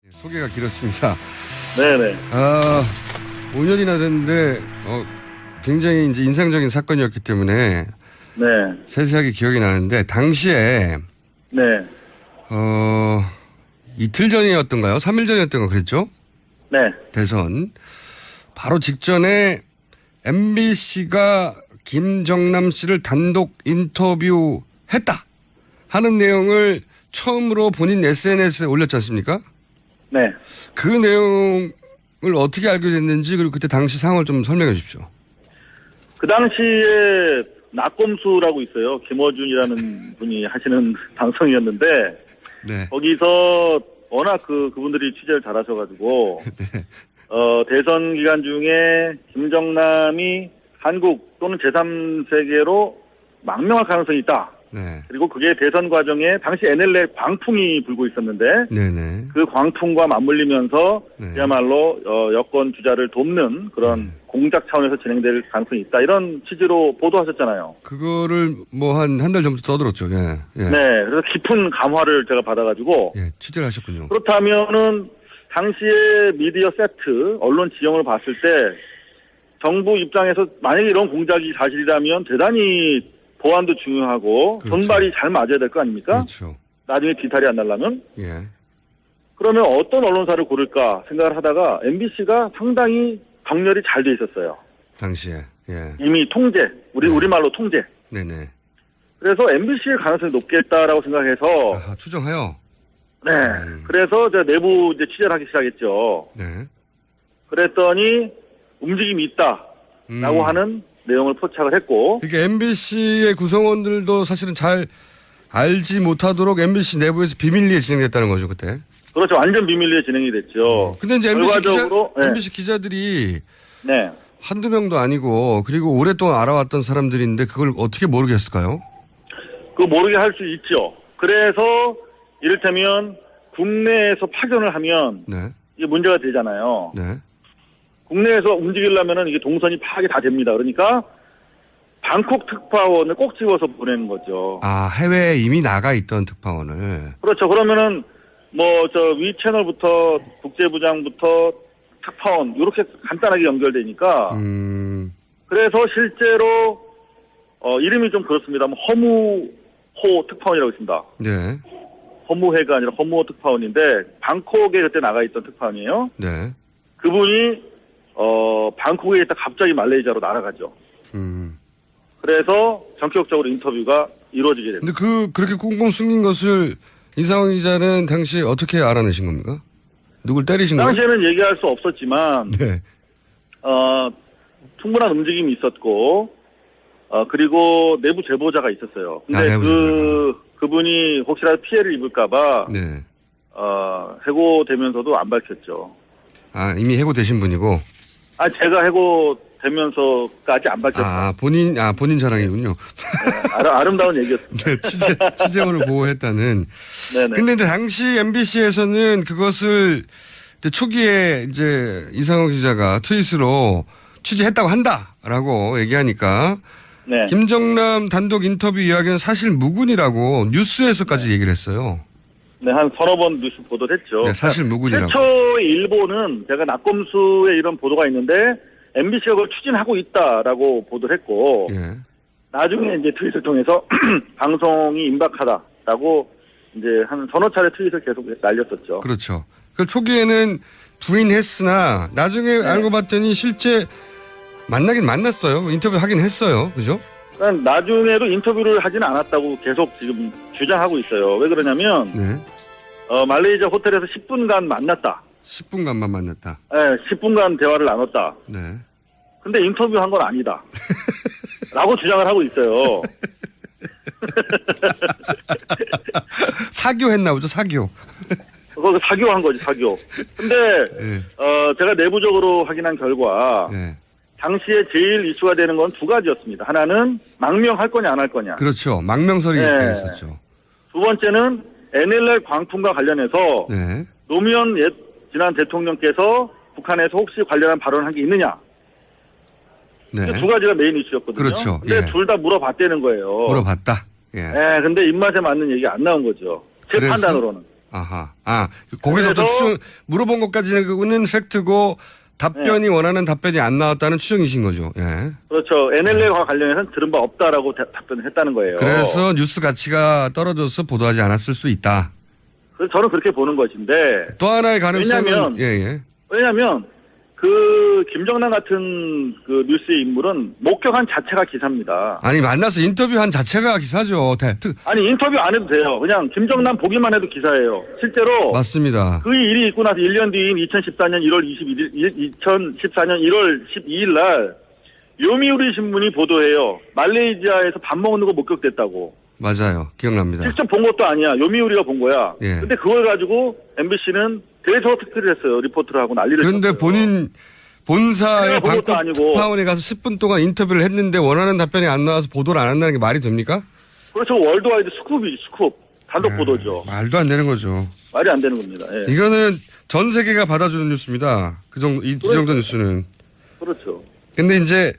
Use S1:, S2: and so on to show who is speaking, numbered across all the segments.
S1: 소개가 길었습니다.
S2: 네네.
S1: 5년이나 됐는데 굉장히 이제 인상적인 사건이었기 때문에
S2: 네.
S1: 세세하게 기억이 나는데 당시에
S2: 네.
S1: 이틀 전이었던가요? 3일 전이었던가 그랬죠?
S2: 네.
S1: 대선 바로 직전에 MBC가 김정남 씨를 단독 인터뷰했다 하는 내용을 처음으로 본인 SNS에 올렸지 않습니까?
S2: 네.
S1: 그 내용을 어떻게 알게 됐는지 그리고 그때 당시 상황을 좀 설명해 주십시오.
S2: 그 당시에 낙검수라고 있어요. 김어준이라는 분이 하시는 방송이었는데
S1: 네.
S2: 거기서 워낙 그분들이 취재를 잘하셔가지고
S1: 네.
S2: 대선 기간 중에 김정남이 한국 또는 제3세계로 망명할 가능성이 있다.
S1: 네.
S2: 그리고 그게 대선 과정에 당시 NLL 광풍이 불고 있었는데
S1: 네네.
S2: 그 광풍과 맞물리면서
S1: 네.
S2: 그야말로 여권 주자를 돕는 그런 공작 차원에서 진행될 가능성이 있다. 이런 취지로 보도하셨잖아요.
S1: 그거를 뭐 한 달 전부터 떠들었죠. 예. 예.
S2: 네. 그래서 깊은 감화를 제가 받아가지고
S1: 예. 취재를 하셨군요.
S2: 그렇다면은 당시에 미디어 세트, 언론 지형을 봤을 때 정부 입장에서 만약에 이런 공작이 사실이라면 대단히 보안도 중요하고
S1: 그렇죠.
S2: 손발이 잘 맞아야 될 거 아닙니까?
S1: 그렇죠.
S2: 나중에 뒤탈이 안 나려면.
S1: 예.
S2: 그러면 어떤 언론사를 고를까 생각을 하다가 MBC가 상당히 정렬이 잘 돼 있었어요.
S1: 당시에. 예.
S2: 이미 통제, 우리말로 통제.
S1: 네네.
S2: 그래서 MBC의 가능성이 높겠다라고 생각해서
S1: 아하, 추정해요.
S2: 네. 그래서 제가 내부 이제 취재를 하기 시작했죠.
S1: 네.
S2: 그랬더니 움직임이 있다라고 하는 내용을 포착을 했고.
S1: 그러니까 MBC의 구성원들도 사실은 잘 알지 못하도록 MBC 내부에서 비밀리에 진행됐다는 거죠, 그때.
S2: 그렇죠. 완전 비밀리에 진행이 됐죠.
S1: 근데 이제
S2: 결과적으로
S1: MBC 기자들이
S2: 네.
S1: 한두 명도 아니고 그리고 오랫동안 알아왔던 사람들인데 그걸 어떻게 모르겠을까요?
S2: 그거 모르게 할 수 있죠. 그래서 이를테면 국내에서 파견을 하면
S1: 네.
S2: 이게 문제가 되잖아요.
S1: 네.
S2: 국내에서 움직이려면은 이게 동선이 파악이 다 됩니다. 그러니까 방콕 특파원을 꼭 집어서 보내는 거죠.
S1: 아, 해외에 이미 나가 있던 특파원을.
S2: 그렇죠. 그러면은 위 채널부터 국제부장부터 특파원 이렇게 간단하게 연결되니까. 그래서 실제로 이름이 좀 그렇습니다만 허무호 특파원이라고 있습니다.
S1: 네.
S2: 허무회가 아니라 허무호 특파원인데 방콕에 그때 나가 있던 특파원이에요.
S1: 네.
S2: 그분이 방콕에 있다 갑자기 말레이시아로 날아가죠. 그래서 전격적으로 인터뷰가 이루어지게 됩니다.
S1: 근데 그렇게 꽁꽁 숨긴 것을 이상원 기자는 당시 어떻게 알아내신 겁니까? 누굴 때리신 거예요?
S2: 당시에는 얘기할 수 없었지만,
S1: 네.
S2: 충분한 움직임이 있었고, 그리고 내부 제보자가 있었어요. 근데
S1: 내부
S2: 그분이 혹시라도 피해를 입을까봐,
S1: 네.
S2: 해고되면서도 안 밝혔죠.
S1: 아, 이미 해고되신 분이고.
S2: 제가 해고되면서까지 안 밝혔어요.
S1: 본인 자랑이군요.
S2: 네, 아름다운 얘기였습니다.
S1: 네, 취재원을 보호했다는.
S2: 네네.
S1: 근데 이제 당시 MBC에서는 그것을 초기에 이제 이상호 기자가 트윗으로 취재했다고 한다라고 얘기하니까.
S2: 네.
S1: 김정남 단독 인터뷰 이야기는 사실 무근이라고 뉴스에서까지 얘기를 했어요.
S2: 네, 한 서너 번 뉴스 보도를 했죠.
S1: 네, 사실 무근이라고.
S2: 최초의 일보는 제가 낙검수에 이런 보도가 있는데 MBC가 그걸 추진하고 있다라고 보도를 했고
S1: 예.
S2: 나중에 이제 트윗을 통해서 방송이 임박하다라고 이제 한 서너 차례 트윗을 계속 날렸었죠.
S1: 그렇죠. 그 초기에는 부인했으나 나중에
S2: 네.
S1: 알고 봤더니 실제 만나긴 만났어요. 인터뷰 하긴 했어요. 그죠?
S2: 그러니까 나중에도 인터뷰를 하지는 않았다고 계속 지금 주장하고 있어요. 왜 그러냐면
S1: 네.
S2: 말레이시아 호텔에서 10분간 만났다.
S1: 10분간만 만났다.
S2: 네, 10분간 대화를 나눴다.
S1: 네.
S2: 근데 인터뷰한 건 아니다. 라고 주장을 하고 있어요.
S1: 사교했나 보죠, 사교.
S2: 그거 사교한 거지, 사교. 근데,
S1: 네.
S2: 제가 내부적으로 확인한 결과,
S1: 네.
S2: 당시에 제일 이슈가 되는 건 두 가지였습니다. 하나는 망명할 거냐, 안 할 거냐.
S1: 그렇죠. 망명설이
S2: 네.
S1: 있게 있었죠.
S2: 두 번째는 NLL 광풍과 관련해서,
S1: 네.
S2: 노무현 지난 대통령께서 북한에서 혹시 관련한 발언을 한 게 있느냐.
S1: 네.
S2: 두 가지가 메인 이슈였거든요.
S1: 그렇죠.
S2: 근데
S1: 예.
S2: 둘 다 물어봤다는 거예요.
S1: 물어봤다. 예.
S2: 네, 근데 입맛에 맞는 얘기 안 나온 거죠. 제
S1: 그래서?
S2: 판단으로는.
S1: 아하. 거기서부터
S2: 그래서-
S1: 물어본 것까지는 팩트고 답변이 원하는 답변이 안 나왔다는 추정이신 거죠. 예.
S2: 그렇죠. NLL과 관련해서는 들은 바 없다라고 답변을 했다는 거예요.
S1: 그래서 뉴스 가치가 떨어져서 보도하지 않았을 수 있다.
S2: 그래서 저는 그렇게 보는 것인데
S1: 또 하나의 가능성은
S2: 왜냐하면 그 김정남 같은 그 뉴스의 인물은 목격한 자체가 기사입니다.
S1: 아니 만나서 인터뷰한 자체가 기사죠.
S2: 아니 인터뷰 안 해도 돼요. 그냥 김정남 보기만 해도 기사예요. 실제로
S1: 맞습니다.
S2: 그 일이 있고 나서 1년 뒤인 2014년 1월 12일 날 요미우리 신문이 보도해요. 말레이시아에서 밥 먹는 거 목격됐다고.
S1: 맞아요. 기억납니다.
S2: 직접 본 것도 아니야. 요미우리가 본 거야.
S1: 예.
S2: 근데 그걸 가지고 MBC는 대서 특필을 했어요. 리포트를 하고 난리를
S1: 그런데
S2: 쳤어요.
S1: 본인 본사의
S2: 그건 그것도
S1: 방콕
S2: 아니고.
S1: 특파원에 가서 10분 동안 인터뷰를 했는데 원하는 답변이 안 나와서 보도를 안 한다는 게 말이 됩니까?
S2: 그렇죠. 월드와이드 스쿱이지 스쿱. 단독 보도죠.
S1: 말도 안 되는 거죠.
S2: 말이 안 되는 겁니다. 예.
S1: 이거는 전 세계가 받아주는 뉴스입니다. 이 정도 뉴스는.
S2: 그렇죠.
S1: 근데 이제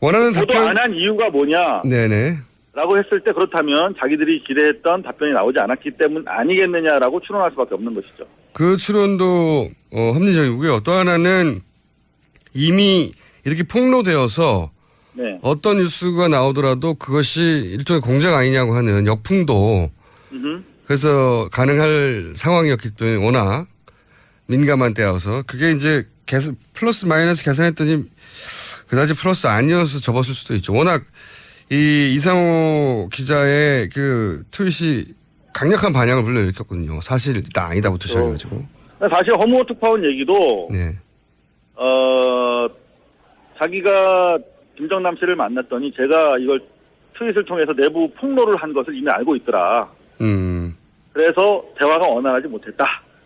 S1: 원하는
S2: 보도
S1: 답변.
S2: 안 한 이유가 뭐냐?
S1: 네네.
S2: 라고 했을 때 그렇다면 자기들이 기대했던 답변이 나오지 않았기 때문 아니겠느냐라고 추론할 수밖에 없는 것이죠.
S1: 그 추론도 합리적이고요. 또 하나는 이미 이렇게 폭로되어서
S2: 네.
S1: 어떤 뉴스가 나오더라도 그것이 일종의 공작 아니냐고 하는 역풍도 그래서 가능할 상황이었기 때문에 워낙 민감한 때여서 그게 이제 플러스 마이너스 계산했더니 그다지 플러스 아니어서 접었을 수도 있죠. 워낙 이 이상호 기자의 그 트윗이 강력한 반향을 불러일으켰거든요. 사실이다 아니다부터 시작해가지고.
S2: 사실 허무호 특파원 얘기도
S1: 네.
S2: 자기가 김정남 씨를 만났더니 제가 이걸 트윗을 통해서 내부 폭로를 한 것을 이미 알고 있더라. 그래서 대화가 원활하지 못했다.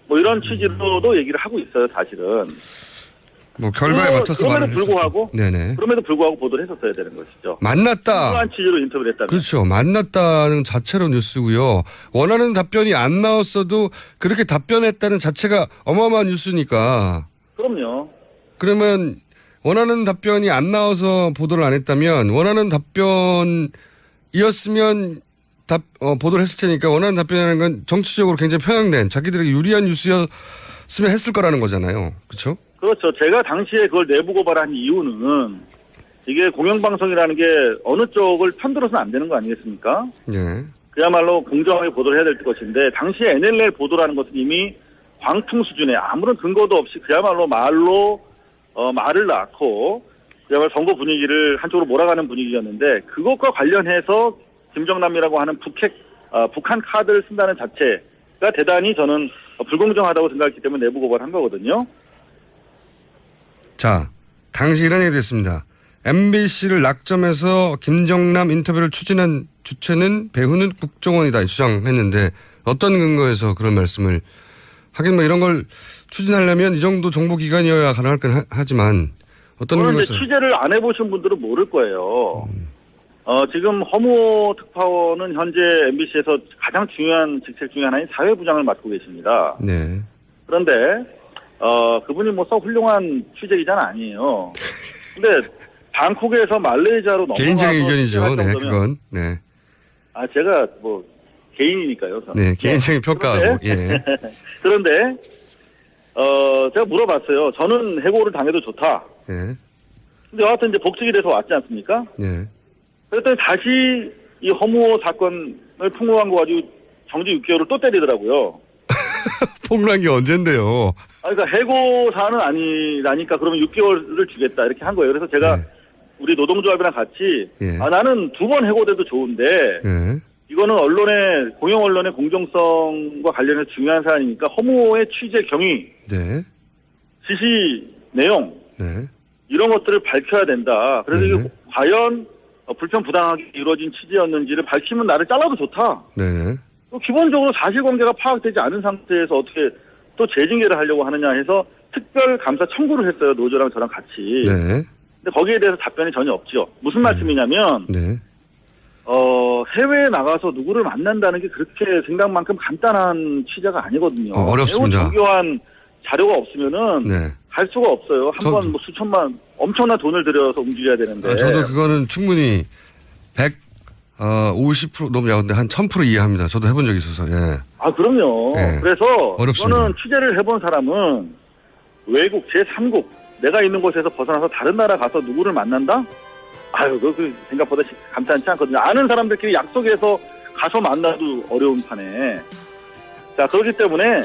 S2: 뭐 이런 취지로도 얘기를 하고 있어요, 사실은.
S1: 뭐 결과에 맞춰서 말을
S2: 불구하고,
S1: 네네.
S2: 그럼에도 불구하고 보도를 했었어야 되는 것이죠.
S1: 만났다.
S2: 그러한 취지로 인터뷰를 했다면.
S1: 그렇죠. 만났다는 자체로 뉴스고요. 원하는 답변이 안 나왔어도 그렇게 답변했다는 자체가 어마어마한 뉴스니까.
S2: 그럼요.
S1: 그러면 원하는 답변이 안 나와서 보도를 안 했다면 원하는 답변이었으면 보도를 했을 테니까 원하는 답변이라는 건 정치적으로 굉장히 편향된 자기들에게 유리한 뉴스였으면 했을 거라는 거잖아요. 그렇죠?
S2: 그렇죠. 제가 당시에 그걸 내부 고발한 이유는 이게 공영방송이라는 게 어느 쪽을 편들어서는 안 되는 거 아니겠습니까?
S1: 네.
S2: 그야말로 공정하게 보도를 해야 될 것인데 당시에 NLL 보도라는 것은 이미 광풍 수준에 아무런 근거도 없이 그야말로 말을 낳고 그야말로 선거 분위기를 한쪽으로 몰아가는 분위기였는데 그것과 관련해서 김정남이라고 하는 북한 카드를 쓴다는 자체가 대단히 저는 불공정하다고 생각했기 때문에 내부 고발한 거거든요.
S1: 자, 당시 이런 얘기 됐습니다. MBC를 낙점해서 김정남 인터뷰를 추진한 주체는 배후는 국정원이다 주장했는데 어떤 근거에서 그런 말씀을 하긴 뭐 이런 걸 추진하려면 이 정도 정보기관이어야 가능할 건 하지만 어떤
S2: 그런데
S1: 근거에서
S2: 취재를 안 해보신 분들은 모를 거예요. 지금 허무호 특파원은 현재 MBC에서 가장 중요한 직책 중에 하나인 사회부장을 맡고 계십니다.
S1: 네.
S2: 그런데 그분이 뭐 썩 훌륭한 취재기자는 아니에요. 근데 방콕에서 말레이시아로 넘어가서
S1: 개인적인 의견이죠.
S2: 취재할
S1: 네,
S2: 정도면
S1: 그건. 네.
S2: 제가 뭐 개인이니까요. 저는.
S1: 네, 개인적인 평가하고. 예.
S2: 그런데 제가 물어봤어요. 저는 해고를 당해도 좋다.
S1: 예.
S2: 근데 여하튼 이제 복직이 돼서 왔지 않습니까?
S1: 네.
S2: 그랬더니 다시 이 허무호 사건을 폭로한 거 가지고 정지 6개월을 또 때리더라고요.
S1: 폭로한 게 언젠데요.
S2: 그러니까 해고 사안은 아니라니까 그러면 6개월을 주겠다 이렇게 한 거예요. 그래서 제가
S1: 네.
S2: 우리 노동조합이랑 같이
S1: 예.
S2: 나는 2번 해고돼도 좋은데
S1: 예.
S2: 이거는 공영 언론의 공정성과 관련해서 중요한 사안이니까 허무호의 취재 경위,
S1: 네.
S2: 지시 내용
S1: 네.
S2: 이런 것들을 밝혀야 된다. 그래서
S1: 네.
S2: 이게 과연 불편 부당하게 이루어진 취재였는지를 밝히면 나를 잘라도 좋다.
S1: 네.
S2: 또 기본적으로 사실관계가 파악되지 않은 상태에서 어떻게 또 재징계를 하려고 하느냐 해서 특별 감사 청구를 했어요. 노조랑 저랑 같이.
S1: 네.
S2: 근데 거기에 대해서 답변이 전혀 없죠. 무슨 말씀이냐면
S1: 네.
S2: 해외에 나가서 누구를 만난다는 게 그렇게 생각만큼 간단한 취재가 아니거든요.
S1: 어렵습니다.
S2: 매우 정교한 자료가 없으면은
S1: 네.
S2: 갈 수가 없어요. 한 번 뭐 수천만 엄청난 돈을 들여서 움직여야 되는데.
S1: 저도 그거는 충분히 50% 너무 야근데 한 1000% 이해합니다. 저도 해본 적이 있어서. 예.
S2: 아, 그럼요.
S1: 예.
S2: 그래서
S1: 어렵습니다.
S2: 저는 취재를 해본 사람은 외국 제3국 내가 있는 곳에서 벗어나서 다른 나라 가서 누구를 만난다? 아유, 그 생각보다 감탄치 않거든요. 아는 사람들끼리 약속해서 가서 만나도 어려운 판에. 자, 그렇기 때문에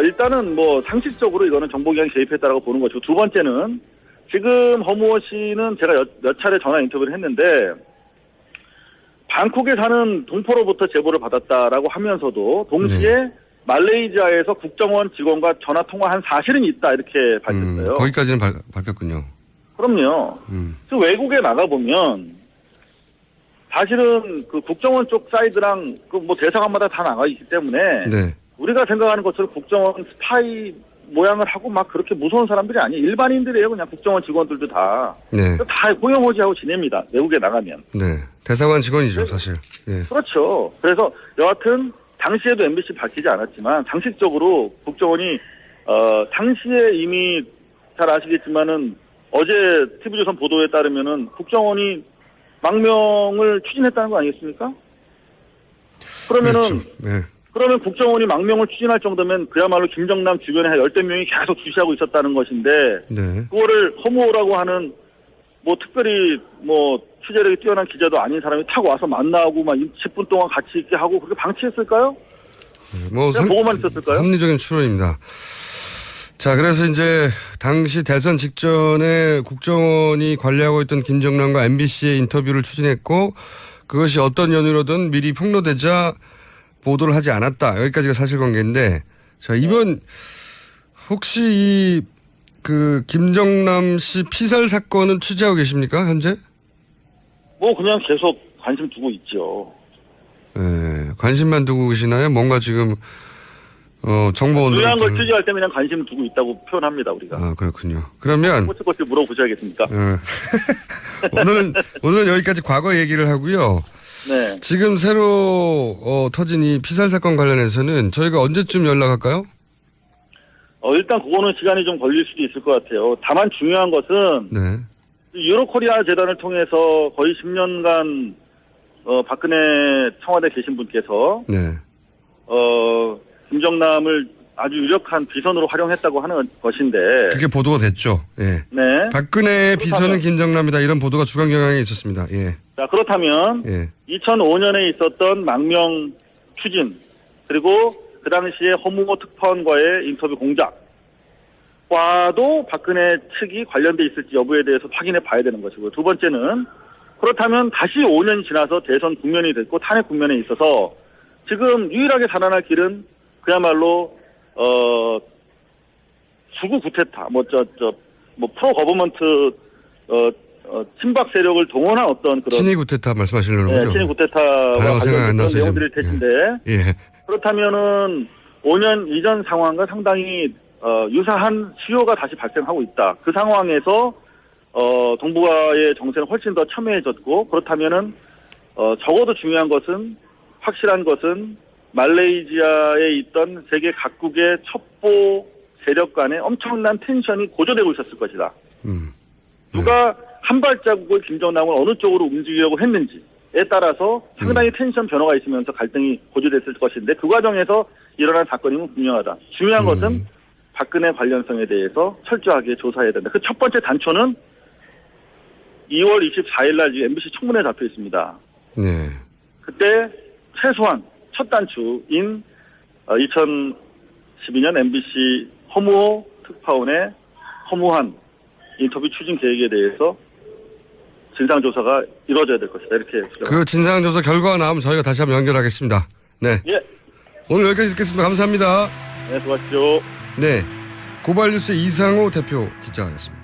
S2: 일단은 뭐 상식적으로 이거는 정보기관이 개입했다라고 보는 것이고, 두 번째는 지금 허무호 씨는 제가 몇 차례 전화 인터뷰를 했는데 방콕에 사는 동포로부터 제보를 받았다라고 하면서도 동시에 말레이시아에서 국정원 직원과 전화 통화한 사실은 있다 이렇게 밝혔어요.
S1: 거기까지는 밝혔군요.
S2: 그럼요. 그 외국에 나가보면 사실은 그 국정원 쪽 사이드랑 그 뭐 대사관마다 다 나가 있기 때문에
S1: 네.
S2: 우리가 생각하는 것처럼 국정원 스파이 모양을 하고 막 그렇게 무서운 사람들이 아니에요. 일반인들이에요. 그냥 국정원 직원들도 다.
S1: 네.
S2: 다 호영호지하고 지냅니다. 외국에 나가면.
S1: 네. 대사관 직원이죠, 사실. 예.
S2: 그렇죠. 그래서 여하튼 당시에도 MBC 밝히지 않았지만 상식적으로 국정원이 당시에 이미 잘 아시겠지만은 어제 TV조선 보도에 따르면은 국정원이 망명을 추진했다는 거 아니겠습니까? 그러면은
S1: 그렇죠. 네.
S2: 그러면 국정원이 망명을 추진할 정도면 그야말로 김정남 주변에 한 10대 명이 계속 주시하고 있었다는 것인데
S1: 네.
S2: 그거를 허무호라고 하는 뭐 특별히 뭐 취재력이 뛰어난 기자도 아닌 사람이 타고 와서 만나고 막 10분 동안 같이 있게 하고 그렇게 방치했을까요?
S1: 뭐
S2: 그냥 보고만 있었을까요?
S1: 합리적인 추론입니다. 자, 그래서 이제 당시 대선 직전에 국정원이 관리하고 있던 김정남과 MBC의 인터뷰를 추진했고 그것이 어떤 연유로든 미리 폭로되자 보도를 하지 않았다. 여기까지가 사실관계인데, 자, 이번 혹시 그 김정남 씨 피살 사건은 취재하고 계십니까, 현재?
S2: 뭐 그냥 계속 관심 두고 있죠.
S1: 네, 관심만 두고 계시나요? 뭔가 지금 정보 온도
S2: 중요한 걸 취재할 때 그냥 관심을 두고 있다고 표현합니다, 우리가.
S1: 아, 그렇군요. 그러면
S2: 꼬치꼬치 물어보셔야겠습니까?
S1: 오늘은 여기까지 과거 얘기를 하고요.
S2: 네.
S1: 지금 새로 터진 이 피살 사건 관련해서는 저희가 언제쯤 연락할까요?
S2: 일단 그거는 시간이 좀 걸릴 수도 있을 것 같아요. 다만 중요한 것은
S1: 네.
S2: 유로코리아 재단을 통해서 거의 10년간 박근혜 청와대 계신 분께서
S1: 네.
S2: 김정남을 아주 유력한 비선으로 활용했다고 하는 것인데
S1: 그게 보도가 됐죠. 예.
S2: 네.
S1: 박근혜의 비선은 김정남이다 이런 보도가 주간 경향에 있었습니다. 예.
S2: 자, 그렇다면
S1: 예.
S2: 2005년에 있었던 망명 추진 그리고 그 당시에 허무호 특파원과의 인터뷰 공작과도 박근혜 측이 관련돼 있을지 여부에 대해서 확인해 봐야 되는 것이고요. 두 번째는 그렇다면 다시 5년이 지나서 대선 국면이 됐고 탄핵 국면에 있어서 지금 유일하게 살아날 길은 그야말로 수구 구테타 프로 거버먼트 친박 세력을 동원한 어떤 그런
S1: 친위 구테타 말씀하시려는 거죠?
S2: 친위 구테타와
S1: 단어가 생각이 안
S2: 관련된
S1: 나서
S2: 내용들일 텐데
S1: 예.
S2: 그렇다면은 5년 이전 상황과 상당히 유사한 수요가 다시 발생하고 있다. 그 상황에서 동북아의 정세는 훨씬 더 첨예해졌고 그렇다면은 적어도 중요한 것은 확실한 것은 말레이시아에 있던 세계 각국의 첩보 세력 간의 엄청난 텐션이 고조되고 있었을 것이다. 누가 한 발자국을 김정남을 어느 쪽으로 움직이려고 했는지에 따라서 상당히 텐션 변화가 있으면서 갈등이 고조됐을 것인데 그 과정에서 일어난 사건이면 분명하다. 중요한 것은 박근혜 관련성에 대해서 철저하게 조사해야 된다. 그 첫 번째 단초는 2월 24일 날 MBC 청문회에 잡혀 있습니다.
S1: 네.
S2: 그때 최소한 첫 단추인 2012년 MBC 허무호 특파원의 허무한 인터뷰 추진 계획에 대해서 진상조사가 이루어져야 될 것이다. 이렇게.
S1: 그 진상조사 결과가 나오면 저희가 다시 한번 연결하겠습니다. 네.
S2: 예.
S1: 오늘 여기까지 듣겠습니다. 감사합니다.
S2: 네, 수고하십시오.
S1: 네. 고발뉴스 이상호 대표 기자였습니다.